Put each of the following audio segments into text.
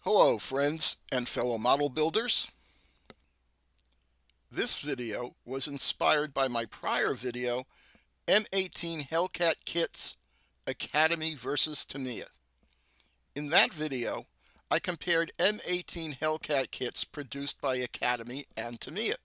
Hello friends and fellow model builders. This video was inspired by my prior video, M18 Hellcat Kits, Academy versus Tamiya. In that video, I compared M18 Hellcat kits produced by Academy and Tamiya.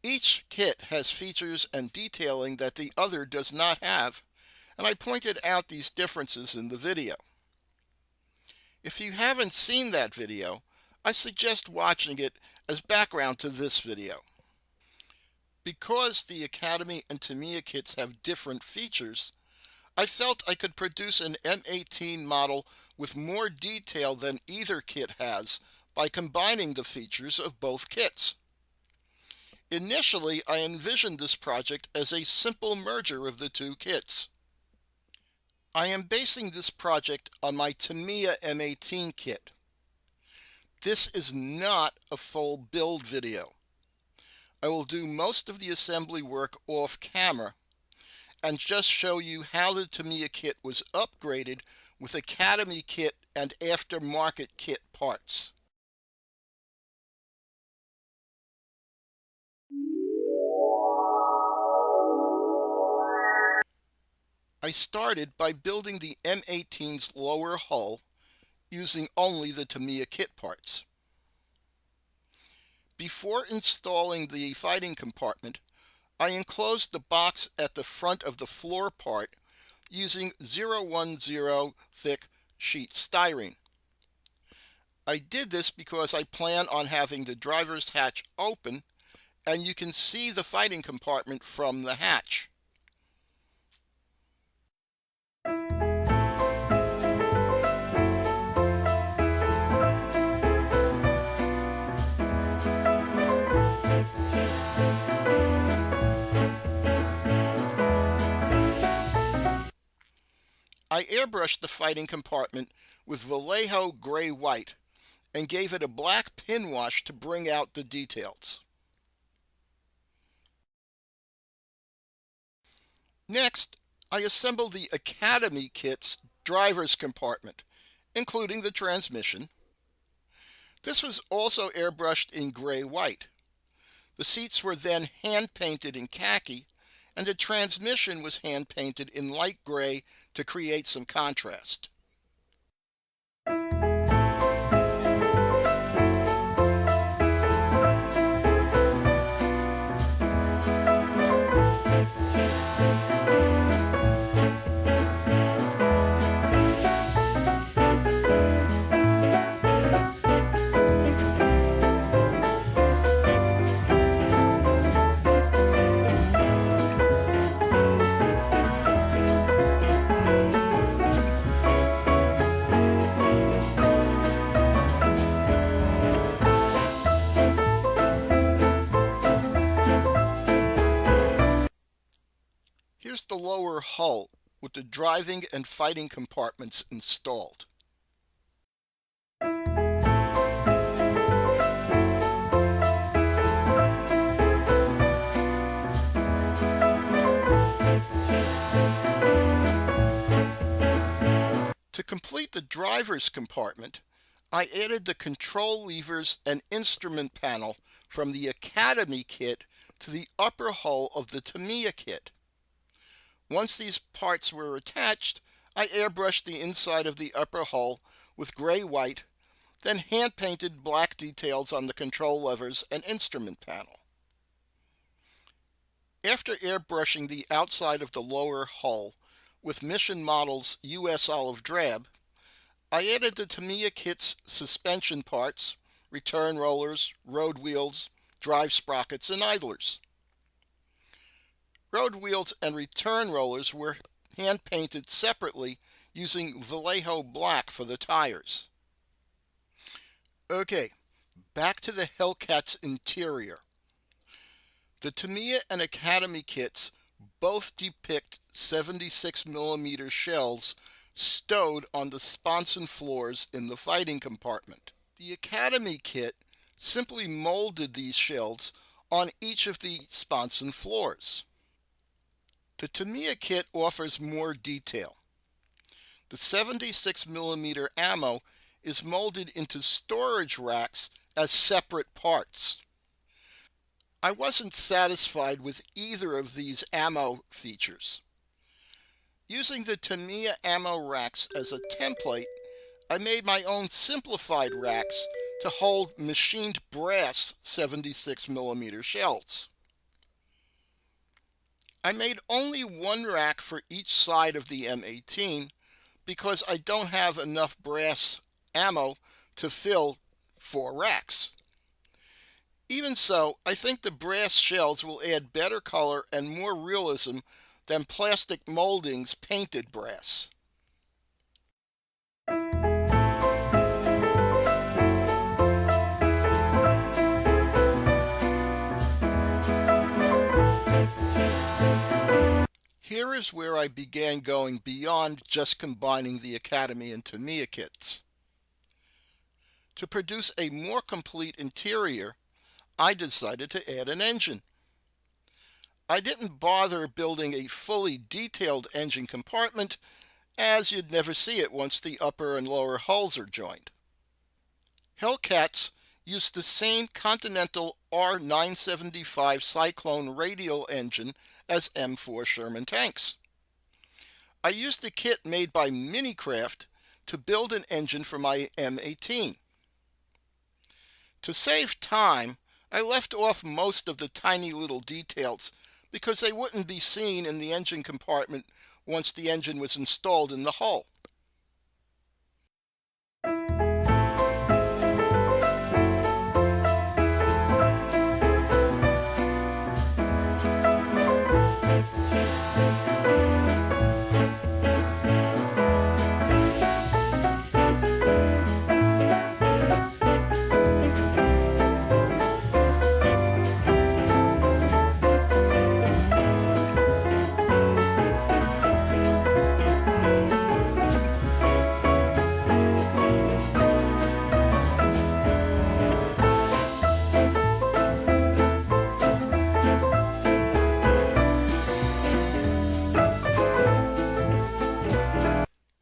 Each kit has features and detailing that the other does not have, and I pointed out these differences in the video. If you haven't seen that video, I suggest watching it as background to this video. Because the Academy and Tamiya kits have different features, I felt I could produce an M18 model with more detail than either kit has by combining the features of both kits. Initially, I envisioned this project as a simple merger of the two kits. I am basing this project on my Tamiya M18 kit. This is not a full build video. I will do most of the assembly work off camera and just show you how the Tamiya kit was upgraded with Academy kit and aftermarket kit parts. I started by building the M18's lower hull using only the Tamiya kit parts. Before installing the fighting compartment, I enclosed the box at the front of the floor part using 010 thick sheet styrene. I did this because I plan on having the driver's hatch open and you can see the fighting compartment from the hatch. I airbrushed the fighting compartment with Vallejo gray white and gave it a black pin wash to bring out the details. Next, I assembled the Academy kit's driver's compartment, including the transmission. This was also airbrushed in gray white. The seats were then hand-painted in khaki, and the transmission was hand-painted in light gray to create some contrast. Here's the lower hull with the driving and fighting compartments installed. To complete the driver's compartment, I added the control levers and instrument panel from the Academy kit to the upper hull of the Tamiya kit. Once these parts were attached, I airbrushed the inside of the upper hull with gray-white, then hand-painted black details on the control levers and instrument panel. After airbrushing the outside of the lower hull with Mission Model's US Olive Drab, I added the Tamiya kit's suspension parts, return rollers, road wheels, drive sprockets, and idlers. Road wheels and return rollers were hand-painted separately using Vallejo black for the tires. Okay, back to the Hellcat's interior. The Tamiya and Academy kits both depict 76mm shells stowed on the sponson floors in the fighting compartment. The Academy kit simply molded these shells on each of the sponson floors. The Tamiya kit offers more detail. The 76mm ammo is molded into storage racks as separate parts. I wasn't satisfied with either of these ammo features. Using the Tamiya ammo racks as a template, I made my own simplified racks to hold machined brass 76mm shells. I made only one rack for each side of the M18 because I don't have enough brass ammo to fill 4 racks. Even so, I think the brass shells will add better color and more realism than plastic moldings painted brass. Here is where I began going beyond just combining the Academy and Tamiya kits. To produce a more complete interior, I decided to add an engine. I didn't bother building a fully detailed engine compartment, as you'd never see it once the upper and lower hulls are joined. Hellcats used the same Continental R975 Cyclone radial engine as M4 Sherman tanks. I used a kit made by Minicraft to build an engine for my M18. To save time, I left off most of the tiny little details because they wouldn't be seen in the engine compartment once the engine was installed in the hull.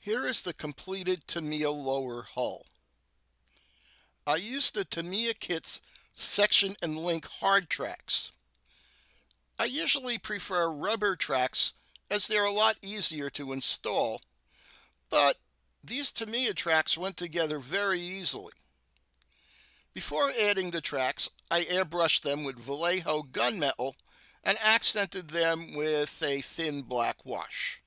Here is the completed Tamiya lower hull. I used the Tamiya kit's section and link hard tracks. I usually prefer rubber tracks as they're a lot easier to install, but these Tamiya tracks went together very easily. Before adding the tracks, I airbrushed them with Vallejo gunmetal and accented them with a thin black wash.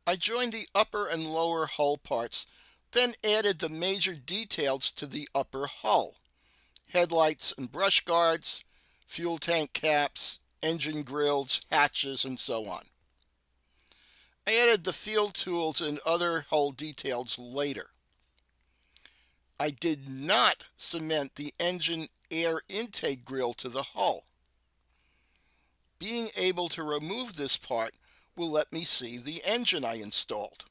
I joined the upper and lower hull parts, then added the major details to the upper hull: headlights and brush guards, fuel tank caps, engine grills, hatches, and so on. I added the field tools and other hull details later. I did not cement the engine air intake grill to the hull. Being able to remove this part will let me see the engine I installed.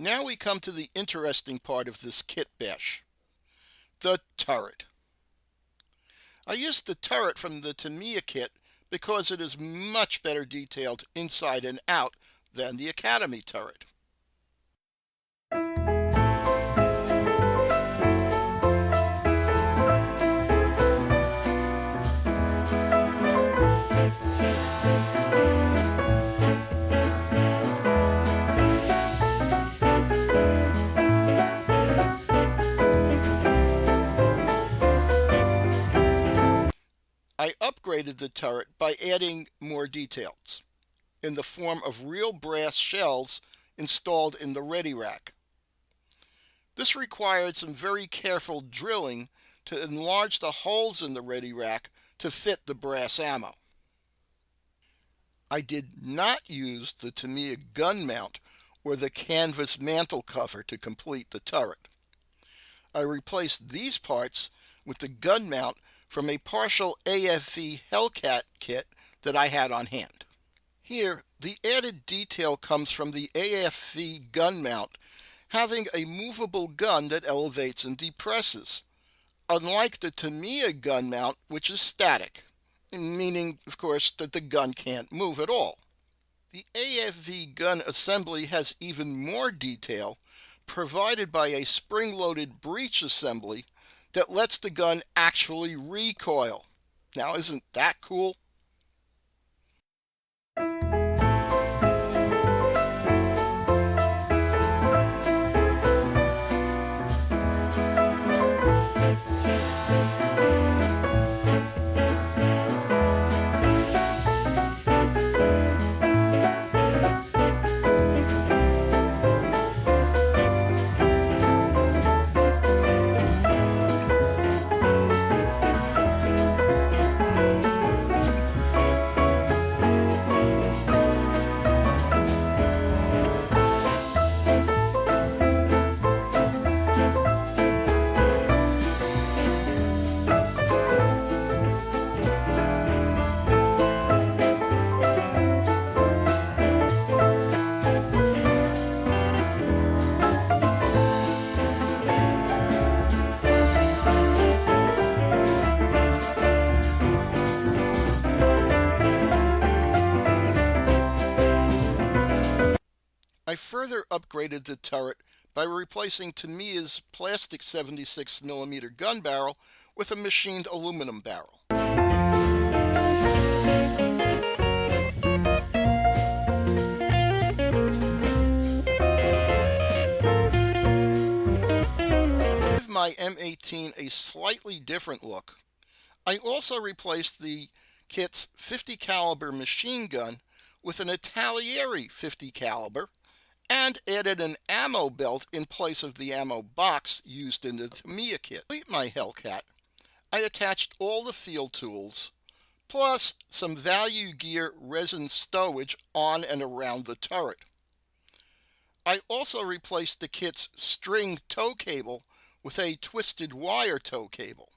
Now we come to the interesting part of this kit bash, the turret. I used the turret from the Tamiya kit because it is much better detailed inside and out than the Academy turret. I upgraded the turret by adding more details in the form of real brass shells installed in the ready rack. This required some very careful drilling to enlarge the holes in the ready rack to fit the brass ammo. I did not use the Tamiya gun mount or the canvas mantle cover to complete the turret. I replaced these parts with the gun mount from a partial AFV Hellcat kit that I had on hand. Here, the added detail comes from the AFV gun mount having a movable gun that elevates and depresses, unlike the Tamiya gun mount, which is static, meaning, of course, that the gun can't move at all. The AFV gun assembly has even more detail, provided by a spring-loaded breech assembly that lets the gun actually recoil. Now, isn't that cool? I further upgraded the turret by replacing Tamiya's plastic 76mm gun barrel with a machined aluminum barrel. To give my M18 a slightly different look, I also replaced the kit's 50 caliber machine gun with an Italieri 50 caliber and added an ammo belt in place of the ammo box used in the Tamiya kit. To complete my Hellcat, I attached all the field tools, plus some value gear resin stowage on and around the turret. I also replaced the kit's string tow cable with a twisted wire tow cable.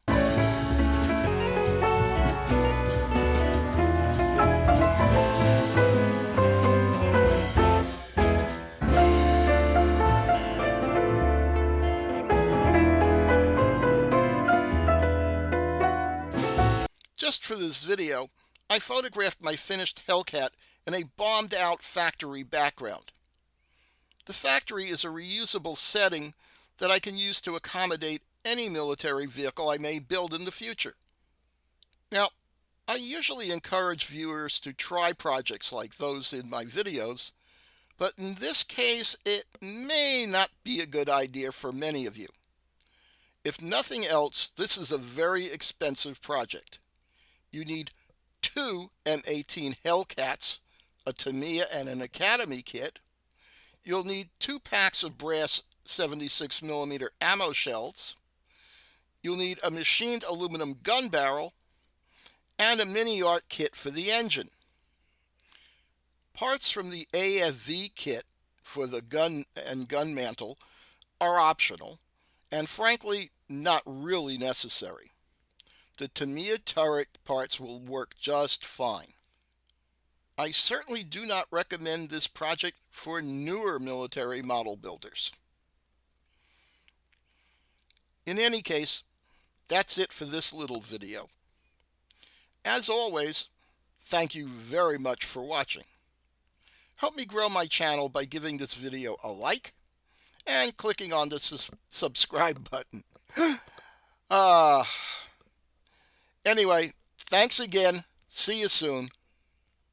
Just for this video, I photographed my finished Hellcat in a bombed-out factory background. The factory is a reusable setting that I can use to accommodate any military vehicle I may build in the future. Now, I usually encourage viewers to try projects like those in my videos, but in this case, it may not be a good idea for many of you. If nothing else, this is a very expensive project. You need 2 M18 Hellcats, a Tamiya and an Academy kit. You'll need 2 packs of brass 76mm ammo shells. You'll need a machined aluminum gun barrel and a mini art kit for the engine. Parts from the AFV kit for the gun and gun mantle are optional and frankly not really necessary. The Tamiya turret parts will work just fine. I certainly do not recommend this project for newer military model builders. In any case, that's it for this little video. As always, thank you very much for watching. Help me grow my channel by giving this video a like and clicking on the subscribe button. Anyway, thanks again. See you soon.